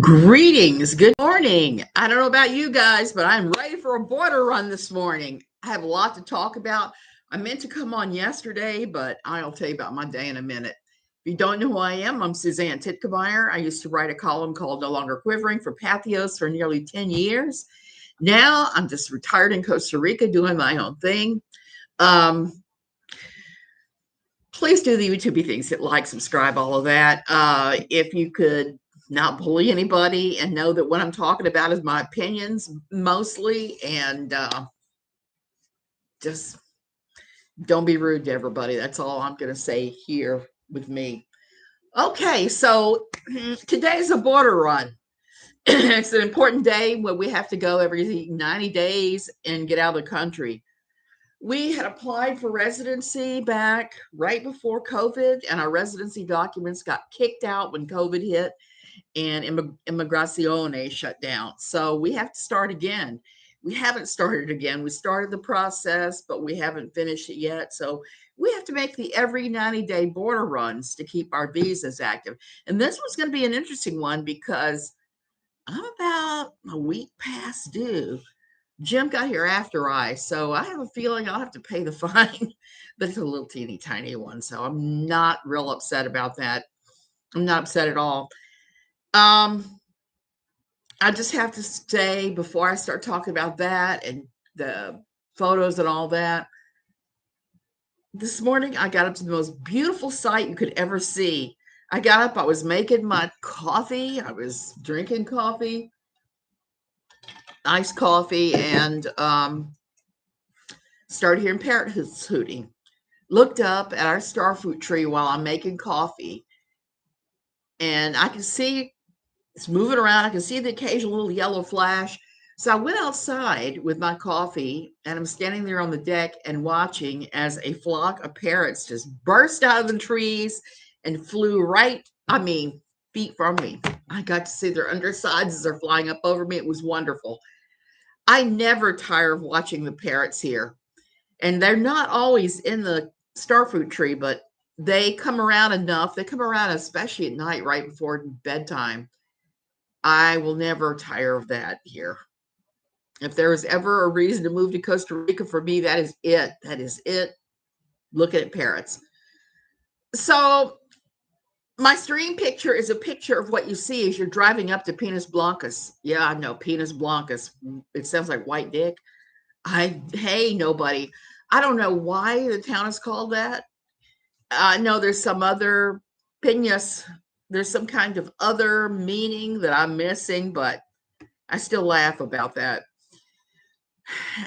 Greetings. Good morning. I don't know about you guys, but I'm ready for a border run this morning. I have a lot to talk about. I meant to come on yesterday, but I'll tell you about my day in a minute. If you don't know who I am, I'm Suzanne Titkemeyer. I used to write a column called No Longer Quivering for Pathos for nearly 10 years. Now I'm just retired in Costa Rica doing my own thing. Please do the YouTube things, hit like, subscribe, all of that. If you could not bully anybody and know that what I'm talking about is my opinions mostly, and just don't be rude to everybody. That's all I'm going to say here with me. Okay, so today's a border run. It's an important day where we have to go every 90 days and get out of the country. We had applied for residency back right before COVID, and our residency documents got kicked out when COVID hit and Immigrazione shut down. So we have to start again. We haven't started again. We started the process, but we haven't finished it yet. So we have to make the every 90-day border runs to keep our visas active. And this one's going to be an interesting one because I'm about a week past due. Jim got here after so I have a feeling I'll have to pay the fine, but it's a little teeny tiny one. So I'm not real upset about that. I'm not upset at all. I just have to say before I start talking about that and the photos and all that, this morning I got up to the most beautiful sight you could ever see. I got up, I was making my coffee, I was drinking coffee, iced coffee, and started hearing parrots hooting. Looked up at our starfruit tree while I'm making coffee, and I can see it's moving around. I can see the occasional little yellow flash. So I went outside with my coffee, and I'm standing there on the deck and watching as a flock of parrots just burst out of the trees and flew feet from me. I got to see their undersides as they're flying up over me. It was wonderful. I never tire of watching the parrots here. And they're not always in the starfruit tree, but they come around enough. They come around, especially at night, right before bedtime. I will never tire of that here. If there was ever a reason to move to Costa Rica for me, that is it. That is it. Looking at parrots. So my stream picture is a picture of what you see as you're driving up to Penas Blancas. Yeah, I know, Penas Blancas. It sounds like white dick. Hey, nobody. I don't know why the town is called that. I know there's some other Penas. There's some kind of other meaning that I'm missing, but I still laugh about that.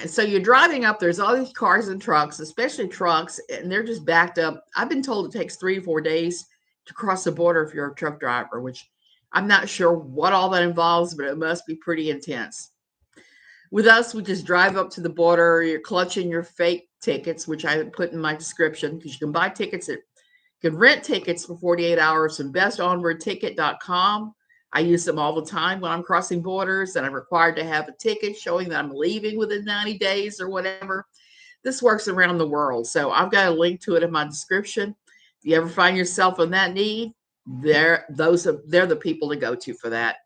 So you're driving up, there's all these cars and trucks, especially trucks, and they're just backed up. I've been told it takes 3 to 4 days to cross the border if you're a truck driver, which I'm not sure what all that involves, but it must be pretty intense. With us, we just drive up to the border. You're clutching your fake tickets, which I put in my description, because you can buy tickets you can rent tickets for 48 hours from bestonwardticket.com. I use them all the time when I'm crossing borders and I'm required to have a ticket showing that I'm leaving within 90 days or whatever. This works around the world. So I've got a link to it in my description. If you ever find yourself in that need, they're the people to go to for that.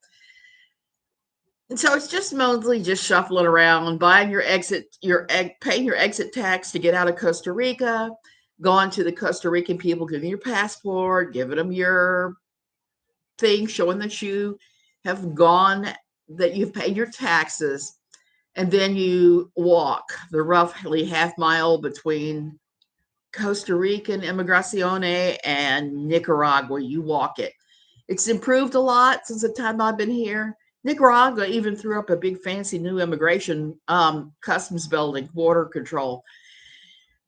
And so it's just mostly just shuffling around, paying your exit tax to get out of Costa Rica, going to the Costa Rican people, giving your passport, giving them your thing showing that you have gone, that you've paid your taxes, and then you walk the roughly half mile between Costa Rican Immigrazione and Nicaragua. You walk it. It's improved a lot since the time I've been here. Nicaragua even threw up a big fancy new immigration customs building, border control.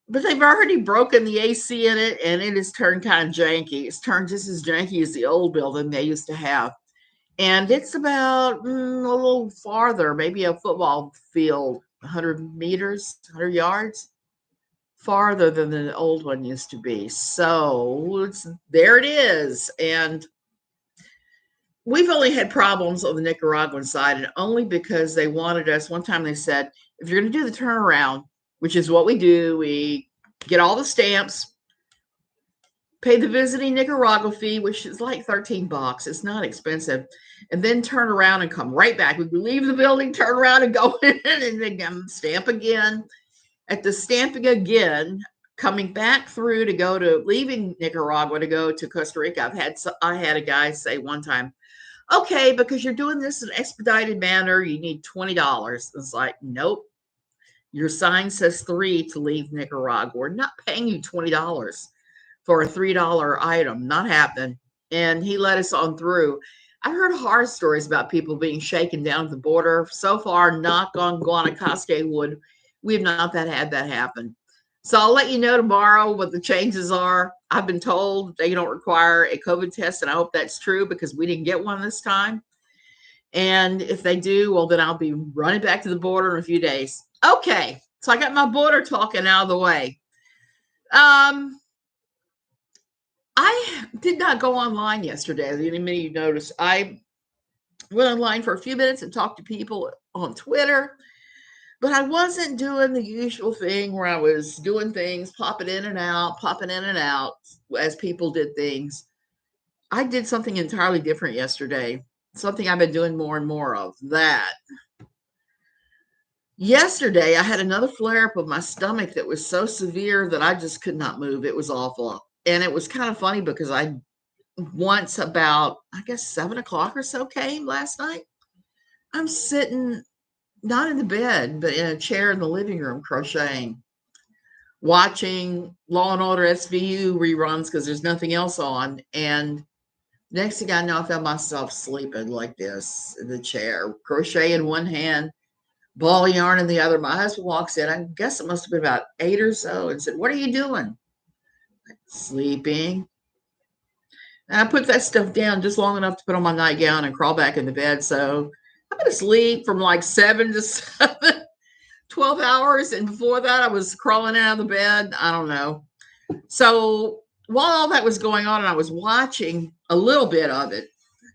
But they've already broken the AC in it, and it has turned kind of janky. It's turned just as janky as the old building they used to have. And it's about a little farther, maybe a football field, 100 meters, 100 yards farther than the old one used to be. So there it is. And we've only had problems on the Nicaraguan side, and only because they wanted us. One time they said, if you're going to do the turnaround, which is what we do, we get all the stamps, pay the visiting Nicaragua fee, which is like $13. It's not expensive, and then turn around and come right back. We leave the building, turn around and go in, and then stamp again. At the stamping again, coming back through to go to leaving Nicaragua to go to Costa Rica, I had a guy say one time, okay, because you're doing this in an expedited manner, you need $20. It's like, nope. Your sign says $3 to leave Nicaragua. We're not paying you $20 for a $3 item. Not happening. And he let us on through. I heard horror stories about people being shaken down at the border. So far, knock on Guanacaste wood, we have not had that happen. So I'll let you know tomorrow what the changes are. I've been told they don't require a COVID test, and I hope that's true because we didn't get one this time. And if they do, well, then I'll be running back to the border in a few days. Okay, so I got my border talking out of the way. I did not go online yesterday. As any of you noticed, I went online for a few minutes and talked to people on Twitter, but I wasn't doing the usual thing where I was doing things, popping in and out as people did things. I did something entirely different yesterday, something I've been doing more and more of. Yesterday, I had another flare up of my stomach that was so severe that I just could not move. It was awful. And it was kind of funny because once about, I guess, 7 o'clock or so came last night. I'm sitting not in the bed, but in a chair in the living room crocheting, watching Law and Order SVU reruns because there's nothing else on. And next thing I know, I found myself sleeping like this in the chair, crochet in one hand, ball of yarn in the other. My husband walks in. I guess it must have been about 8 or so, and said, "What are you doing?" "Sleeping." And I put that stuff down just long enough to put on my nightgown and crawl back in the bed. So I'm going to sleep from like 7 to 7, 12 hours. And before that, I was crawling out of the bed. I don't know. So while all that was going on, and I was watching a little bit of it,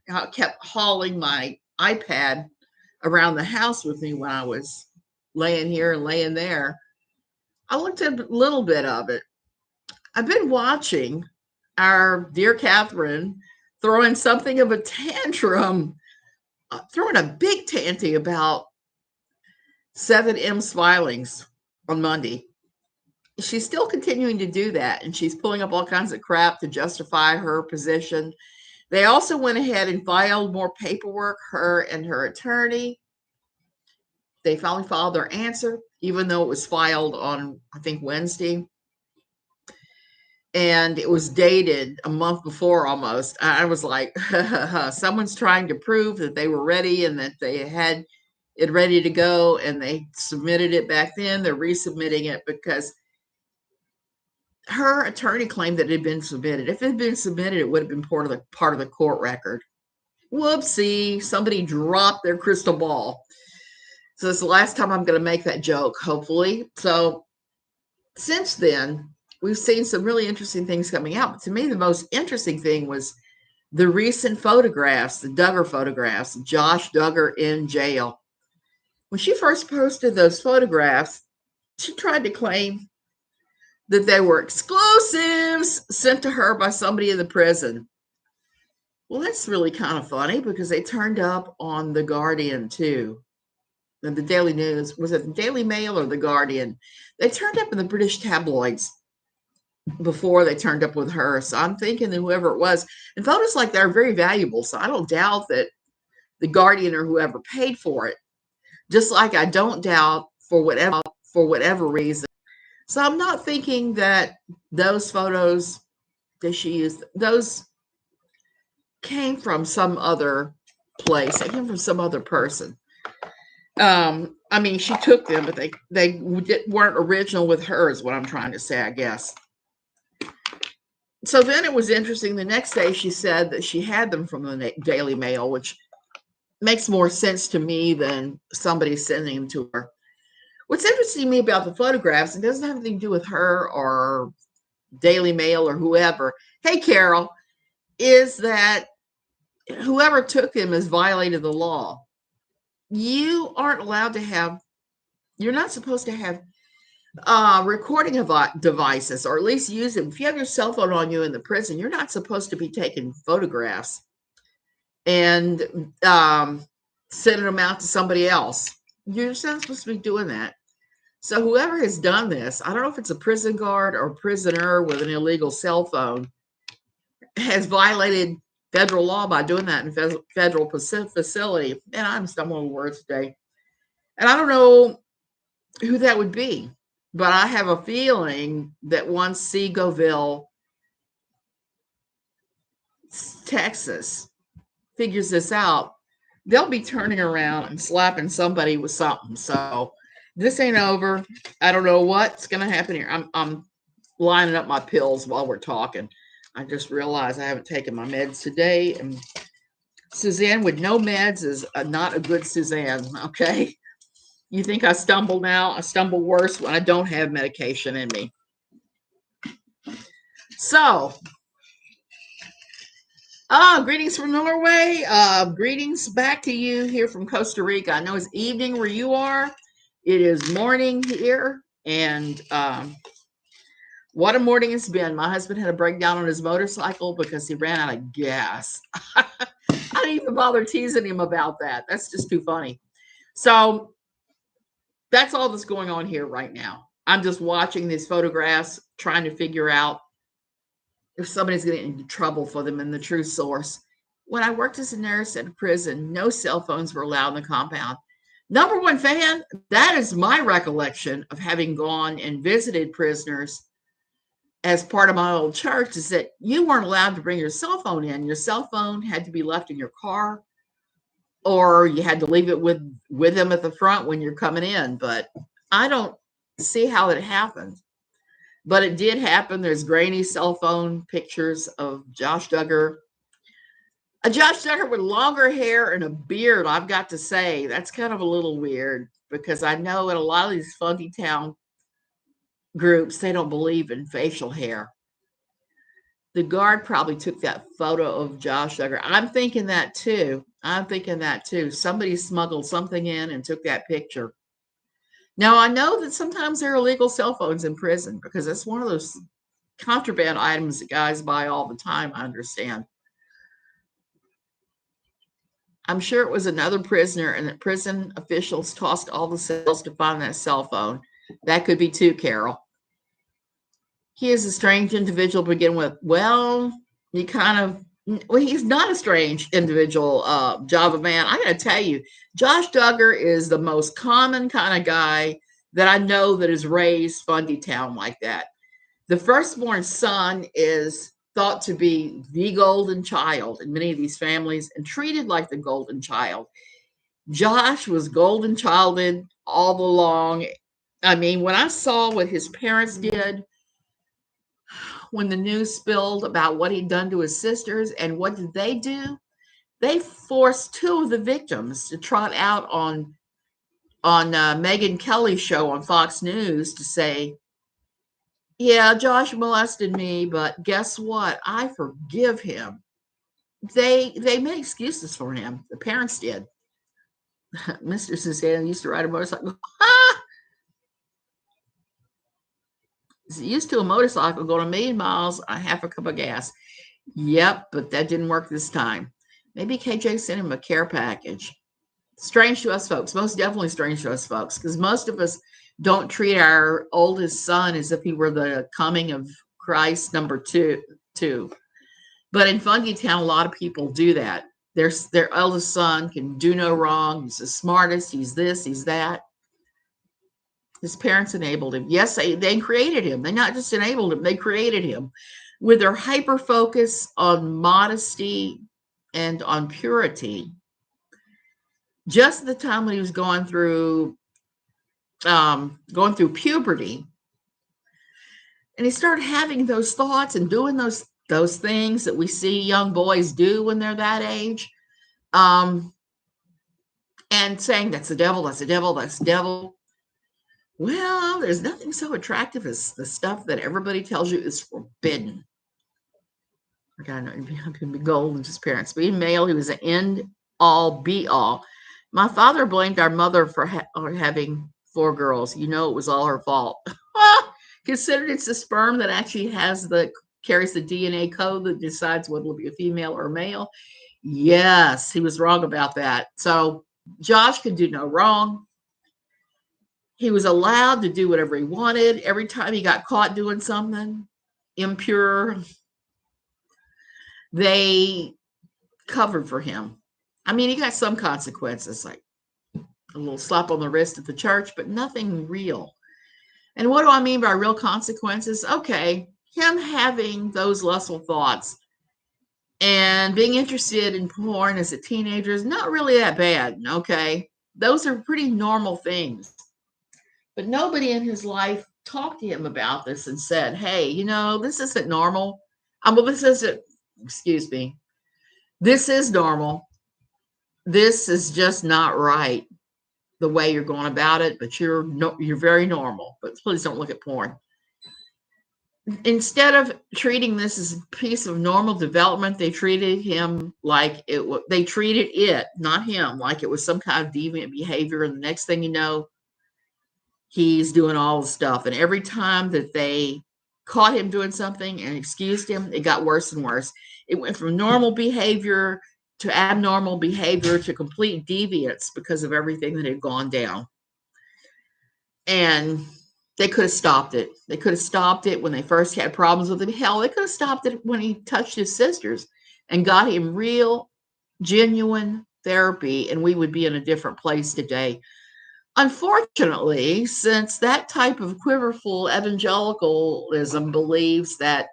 I kept hauling my iPad around the house with me when I was laying here and laying there. I looked at a little bit of it. I've been watching our dear Catherine throwing something of a tantrum, throwing a big tanty about 7M swirlings on Monday. She's still continuing to do that, and she's pulling up all kinds of crap to justify her position. They also went ahead and filed more paperwork, her and her attorney. They finally filed their answer, even though it was filed on, I think, Wednesday. And it was dated a month before almost. I was like, someone's trying to prove that they were ready and that they had it ready to go, and they submitted it back then. They're resubmitting it because her attorney claimed that it had been submitted. If it had been submitted, it would have been part of the court record. Whoopsie, somebody dropped their crystal ball. So this is the last time I'm going to make that joke, hopefully. So since then, we've seen some really interesting things coming out. But to me, the most interesting thing was the recent photographs, the Duggar photographs, Josh Duggar in jail. When she first posted those photographs, she tried to claim that they were exclusives sent to her by somebody in the prison. Well, that's really kind of funny because they turned up on The Guardian too. And the Daily News, was it the Daily Mail or the Guardian? They turned up in the British tabloids before they turned up with her. So I'm thinking that whoever it was, and photos like that are very valuable. So I don't doubt that the Guardian or whoever paid for it. Just like I don't doubt for whatever reason. So I'm not thinking that those photos that she used, those came from some other place. They came from some other person. I mean, she took them, but they weren't original with her, is what I'm trying to say, I guess. So then it was interesting. The next day she said that she had them from the Daily Mail, which makes more sense to me than somebody sending them to her. What's interesting to me about the photographs, it doesn't have anything to do with her or Daily Mail or whoever. Hey, Carol, is that whoever took them has violated the law. You aren't allowed to have, you're not supposed to have recording devices, or at least use them. If you have your cell phone on you in the prison, you're not supposed to be taking photographs and sending them out to somebody else. You're not supposed to be doing that. So whoever has done this, I don't know if it's a prison guard or prisoner with an illegal cell phone, has violated federal law by doing that in federal facility. And I'm stumbling over words today. And I don't know who that would be, but I have a feeling that once Seagoville, Texas, figures this out, they'll be turning around and slapping somebody with something. So this ain't over. I don't know what's going to happen here. I'm lining up my pills while we're talking. I just realized I haven't taken my meds today, and Suzanne with no meds is not a good Suzanne. Okay, you think I stumble now? I stumble worse when I don't have medication in me. So, greetings from Norway. Greetings back to you here from Costa Rica. I know it's evening where you are. It is morning here, and what a morning it's been. My husband had a breakdown on his motorcycle because he ran out of gas. I didn't even bother teasing him about that. That's just too funny. So that's all that's going on here right now. I'm just watching these photographs, trying to figure out if somebody's getting into trouble for them and the true source. When I worked as a nurse at a prison, no cell phones were allowed in the compound. Number one fan, that is my recollection of having gone and visited prisoners as part of my old church, is that you weren't allowed to bring your cell phone in. Your cell phone had to be left in your car, or you had to leave it with them at the front when you're coming in. But I don't see how it happened. But it did happen. There's grainy cell phone pictures of Josh Duggar. A Josh Duggar with longer hair and a beard, I've got to say. That's kind of a little weird, because I know in a lot of these funky town groups, they don't believe in facial hair. The guard probably took that photo of Josh Duggar. I'm thinking that too. Somebody smuggled something in and took that picture. Now, I know that sometimes there are illegal cell phones in prison, because that's one of those contraband items that guys buy all the time, I understand. I'm sure it was another prisoner, and that prison officials tossed all the cells to find that cell phone. That could be too, Carol. He is a strange individual to begin with. Well, he's not a strange individual, Java man. I got to tell you, Josh Duggar is the most common kind of guy that I know that is raised Fundy Town like that. The firstborn son is thought to be the golden child in many of these families and treated like the golden child. Josh was golden childed all along. I mean, when I saw what his parents did when the news spilled about what he'd done to his sisters, and what did they do? They forced two of the victims to trot out on Megyn Kelly's show on Fox News to say, yeah, Josh molested me, but guess what? I forgive him. They made excuses for him. The parents did. Mr. Suzanne used to ride a motorcycle. Used to a motorcycle going 1,000,000 miles on half a cup of gas. Yep, but that didn't work this time. Maybe KJ sent him a care package. Strange to us folks. Most definitely strange to us folks, because most of us don't treat our oldest son as if he were the coming of Christ number two. But in Funky Town, a lot of people do that. Their eldest son can do no wrong. He's the smartest. He's this, he's that. His parents enabled him. Yes, they created him. They not just enabled him, they created him with their hyper focus on modesty and on purity. Just at the time when he was going through puberty, and he started having those thoughts and doing those things that we see young boys do when they're that age, and saying that's the devil, that's the devil, that's the devil. Well, there's nothing so attractive as the stuff that everybody tells you is forbidden. Okay, know he can be golden to his parents. Being male, he was an end all be all. My father blamed our mother for having 4 girls. You know it was all her fault. Considered it's the sperm that actually carries the DNA code that decides whether it'll be a female or a male. Yes, he was wrong about that. So Josh could do no wrong. He was allowed to do whatever he wanted. Every time he got caught doing something impure, they covered for him. I mean, he got some consequences, like a little slap on the wrist at the church, but nothing real. And what do I mean by real consequences? Okay, him having those lustful thoughts and being interested in porn as a teenager is not really that bad. Okay, those are pretty normal things. But nobody in his life talked to him about this and said, hey, this isn't normal. Well, this isn't, excuse me, this is normal. This is just not right the way you're going about it, but you're very normal. But please don't look at porn. Instead of treating this as a piece of normal development, they treated him like they treated it, not him, like it was some kind of deviant behavior. And the next thing you know, he's doing all the stuff. And every time that they caught him doing something and excused him, it got worse and worse. It went from normal behavior to abnormal behavior to complete deviance because of everything that had gone down. And they could have stopped it. They could have stopped it when they first had problems with him. Hell, they could have stopped it when he touched his sisters and got him real, genuine therapy, and we would be in a different place today. Unfortunately, since that type of quiverful evangelicalism believes that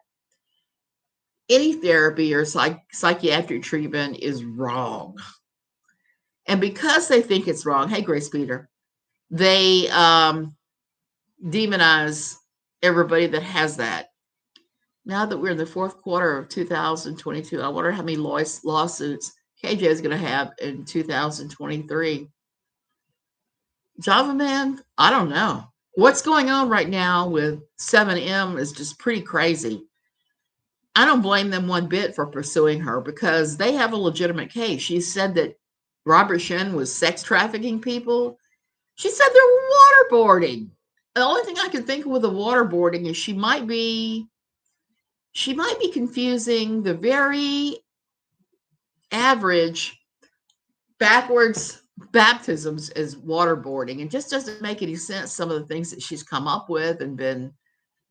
any therapy or psychiatric treatment is wrong, and because they think it's wrong, hey, Grace Peter, they demonize everybody that has that. Now that we're in the fourth quarter of 2022, I wonder how many lawsuits KJ is going to have in 2023. Java Man, I don't know. What's going on right now with 7M is just pretty crazy. I don't blame them one bit for pursuing her because they have a legitimate case. She said that Robert Shen was sex trafficking people. She said they're waterboarding. The only thing I can think of with the waterboarding is she might be confusing the very average backwards baptisms as waterboarding. It just doesn't make any sense, some of the things that she's come up with and been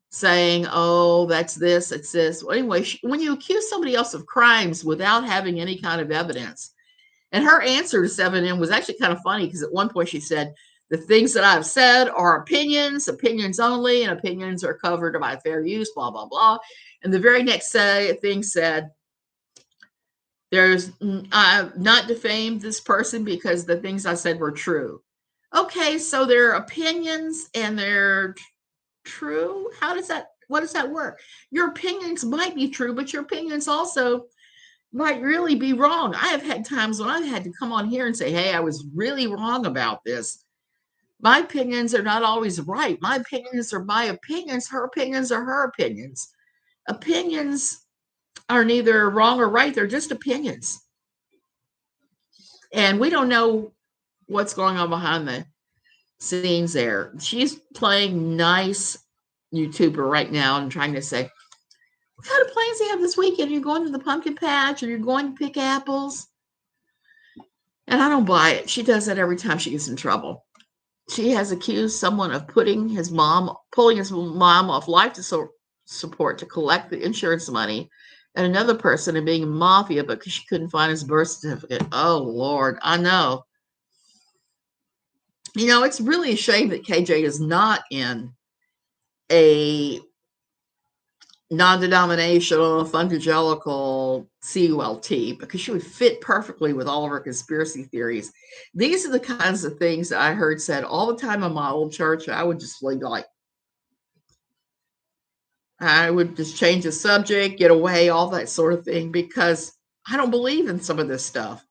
saying, oh, that's this, it's this. Well, anyway, when you accuse somebody else of crimes without having any kind of evidence, and her answer to 7M was actually kind of funny because at one point she said, the things that I've said are opinions only, and opinions are covered by fair use, blah, blah, blah. And the very next thing said, I've not defamed this person because the things I said were true. Okay, so they're opinions and they're true. What does that work? Your opinions might be true, but your opinions also might really be wrong. I have had times when I've had to come on here and say, hey, I was really wrong about this. My opinions are not always right. My opinions are my opinions. Her opinions are her opinions. Opinions are neither wrong or right. They're just opinions. And we don't know what's going on behind the scenes there. She's playing nice YouTuber right now and trying to say, what kind of plans do you have this weekend? You're going to the pumpkin patch or you're going to pick apples? And I don't buy it. She does that every time she gets in trouble. She has accused someone of pulling his mom off life support to collect the insurance money, and another person of being a mafia because she couldn't find his birth certificate. Oh, Lord, I know. It's really a shame that KJ is not in a non-denominational evangelical CULT because she would fit perfectly with all of her conspiracy theories. These are the kinds of things that I heard said all the time in my old church. I would just I would just change the subject, get away, all that sort of thing, because I don't believe in some of this stuff.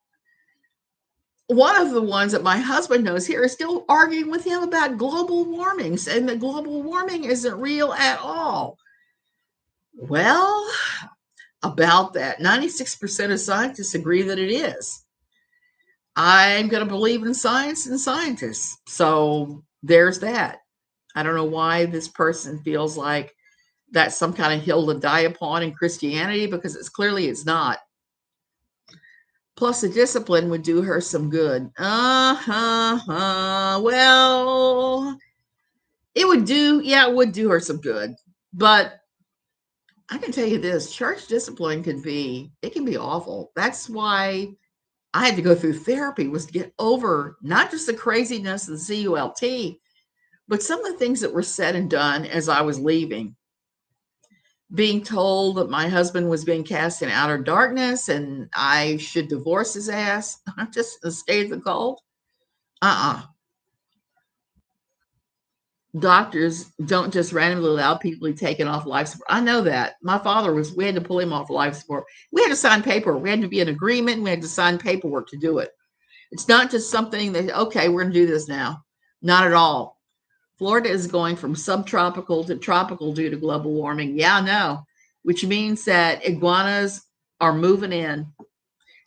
One of the ones that my husband knows here is still arguing with him about global warming, saying that global warming isn't real at all. Well, about that, 96% of scientists agree that it is. I'm going to believe in science and scientists. So there's that. I don't know why this person feels like that's some kind of hill to die upon in Christianity, because it's not. Plus, the discipline would do her some good. Well, it would do her some good. But I can tell you this, church discipline it can be awful. That's why I had to go through therapy, was to get over not just the craziness of the CULT, but some of the things that were said and done as I was leaving. Being told that my husband was being cast in outer darkness and I should divorce his ass. I just stayed the cold. Uh-uh. Doctors don't just randomly allow people to be taken off life support. I know that. My father we had to pull him off life support. We had to sign paperwork. We had to be in agreement. We had to sign paperwork to do it. It's not just something that, okay, we're going to do this now. Not at all. Florida is going from subtropical to tropical due to global warming. Yeah, I know, which means that iguanas are moving in.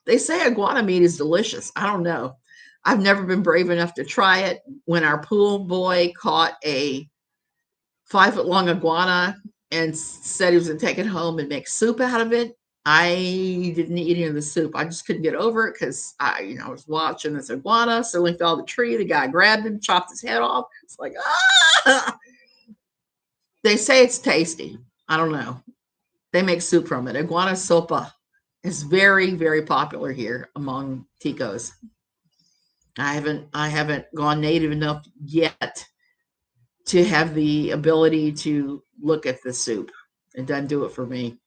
They say iguana meat is delicious. I don't know. I've never been brave enough to try it. When our pool boy caught a 5-foot long iguana and said he was going to take it home and make soup out of it, I didn't eat any of the soup. I just couldn't get over it because I was watching this iguana. So he fell off the tree. The guy grabbed him, chopped his head off. It's like, ah! They say it's tasty. I don't know. They make soup from it. Iguana sopa is very, very popular here among Ticos. I haven't gone native enough yet to have the ability to look at the soup. It doesn't do it for me.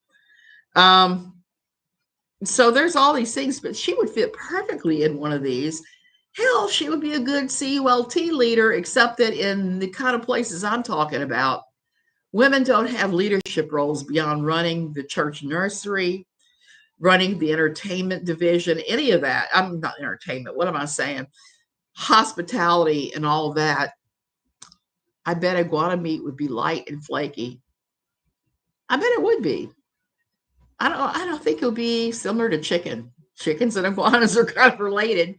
So there's all these things, but she would fit perfectly in one of these. Hell, she would be a good CULT leader, except that in the kind of places I'm talking about, women don't have leadership roles beyond running the church nursery, running the entertainment division, any of that. I'm not entertainment. What am I saying? Hospitality and all of that. I bet iguana meat would be light and flaky. I bet it would be. I don't think it'll be similar to chicken. Chickens and iguanas are kind of related.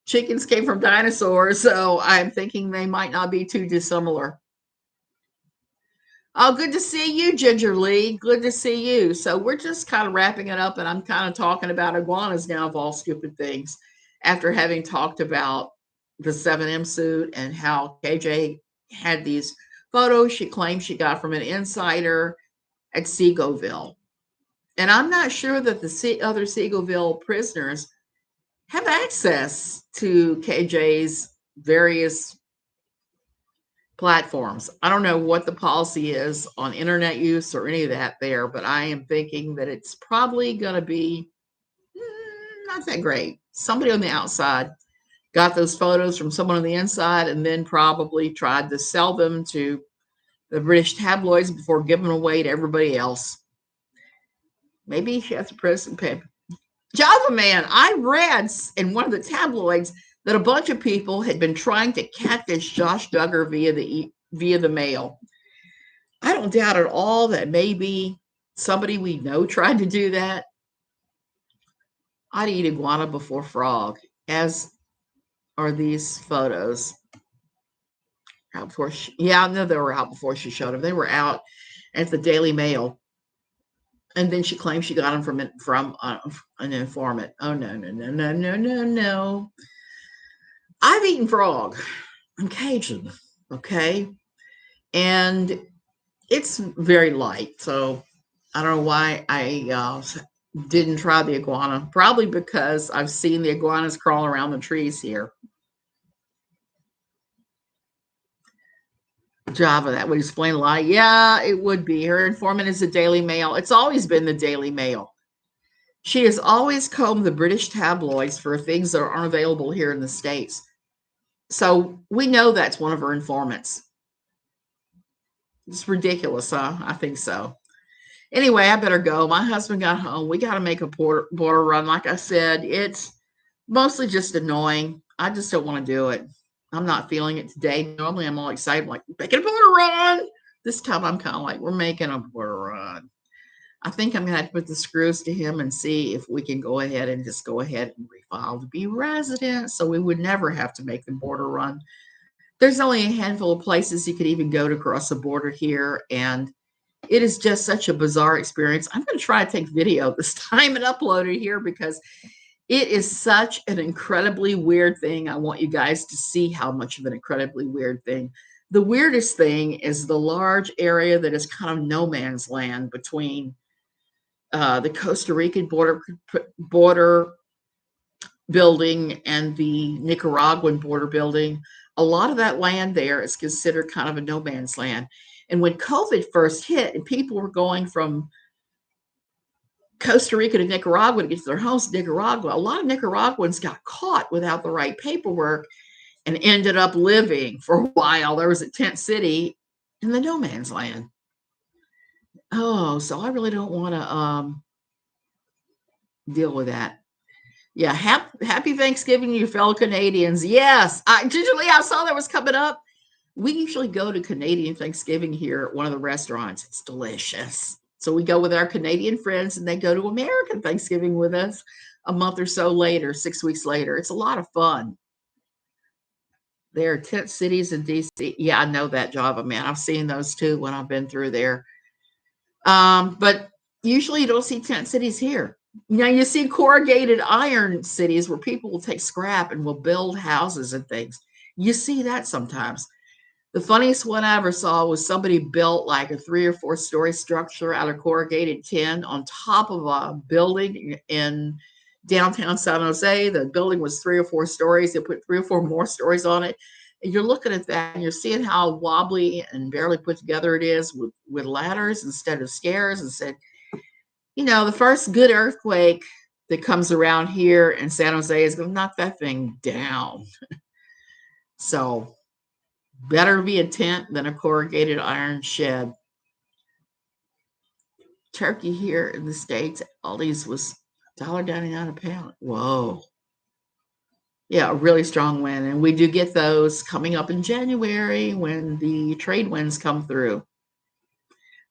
Chickens came from dinosaurs, so I'm thinking they might not be too dissimilar. Oh, good to see you, Ginger Lee. Good to see you. So we're just kind of wrapping it up, and I'm kind of talking about iguanas now of all stupid things, after having talked about the 7M suit and how KJ had these photos she claimed she got from an insider at Seagoville. And I'm not sure that the other Seagoville prisoners have access to KJ's various platforms. I don't know what the policy is on internet use or any of that there, but I am thinking that it's probably going to be not that great. Somebody on the outside got those photos from someone on the inside and then probably tried to sell them to the British tabloids before giving them away to everybody else. Maybe she has a prison paper. Java Man, I read in one of the tabloids that a bunch of people had been trying to catfish Josh Duggar via the mail. I don't doubt at all that maybe somebody we know tried to do that. I'd eat iguana before frog, as are these photos. Out before I know they were out before she showed them. They were out at the Daily Mail. And then she claims she got them from an informant. Oh, no. I've eaten frog. I'm Cajun, okay? And it's very light. So I don't know why I didn't try the iguana. Probably because I've seen the iguanas crawl around the trees here. Java, that would explain a lot. Yeah, it would be. Her informant is the Daily Mail. It's always been the Daily Mail. She has always combed the British tabloids for things that aren't available here in the States. So we know that's one of her informants. It's ridiculous, huh? I think so. Anyway, I better go. My husband got home. We got to make a border run. Like I said, it's mostly just annoying. I just don't want to do it. I'm not feeling it today. Normally, I'm all excited, like, making a border run. This time, I'm kind of like, we're making a border run. I think I'm going to have to put the screws to him and see if we can go ahead and refile to be resident, so we would never have to make the border run. there's only a handful of places you could even go to cross the border here, and it is just such a bizarre experience. I'm going to try to take video this time and upload it here because it is such an incredibly weird thing. I want you guys to see how much of an incredibly weird thing. The weirdest thing is the large area that is kind of no man's land between the Costa Rican border building and the Nicaraguan border building. A lot of that land there is considered kind of a no man's land. And when COVID first hit and people were going from Costa Rica to Nicaragua to get to their homes in Nicaragua, a lot of Nicaraguans got caught without the right paperwork and ended up living for a while. There was a tent city in the no man's land. Oh, so I really don't want to deal with that. Yeah, happy Thanksgiving to you fellow Canadians. Yes, digitally, I saw that was coming up. We usually go to Canadian Thanksgiving here at one of the restaurants. It's delicious. So we go with our Canadian friends and they go to American Thanksgiving with us a month or so later, 6 weeks later. It's a lot of fun. There are tent cities in DC. Yeah, I know that, Java, man. I've seen those too when I've been through there. But usually you don't see tent cities here. Now you see corrugated iron cities where people will take scrap and will build houses and things. You see that sometimes. The funniest one I ever saw was somebody built like a 3 or 4 story structure out of corrugated tin on top of a building in downtown San Jose. The building was 3 or 4 stories. They put 3 or 4 more stories on it. And you're looking at that and you're seeing how wobbly and barely put together it is with ladders instead of stairs. And said, you know, the first good earthquake that comes around here in San Jose is going to knock that thing down. So better be a tent than a corrugated iron shed. Turkey here in the States, Aldi's was $1.99 a pound. Whoa. Yeah, a really strong wind. And we do get those coming up in January when the trade winds come through.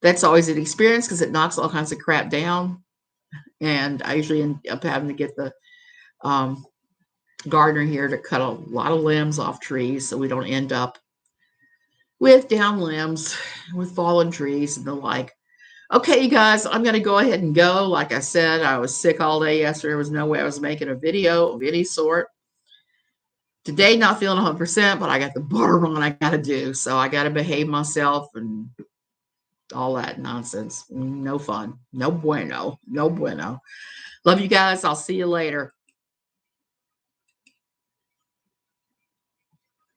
That's always an experience because it knocks all kinds of crap down. And I usually end up having to get the gardener here to cut a lot of limbs off trees so we don't end up with down limbs, with fallen trees and the like. Okay, you guys, I'm going to go ahead and go. Like I said, I was sick all day yesterday. There was no way I was making a video of any sort. Today, not feeling 100%, but I got the bar on I got to do. So I got to behave myself and all that nonsense. No fun. No bueno. No bueno. Love you guys. I'll see you later.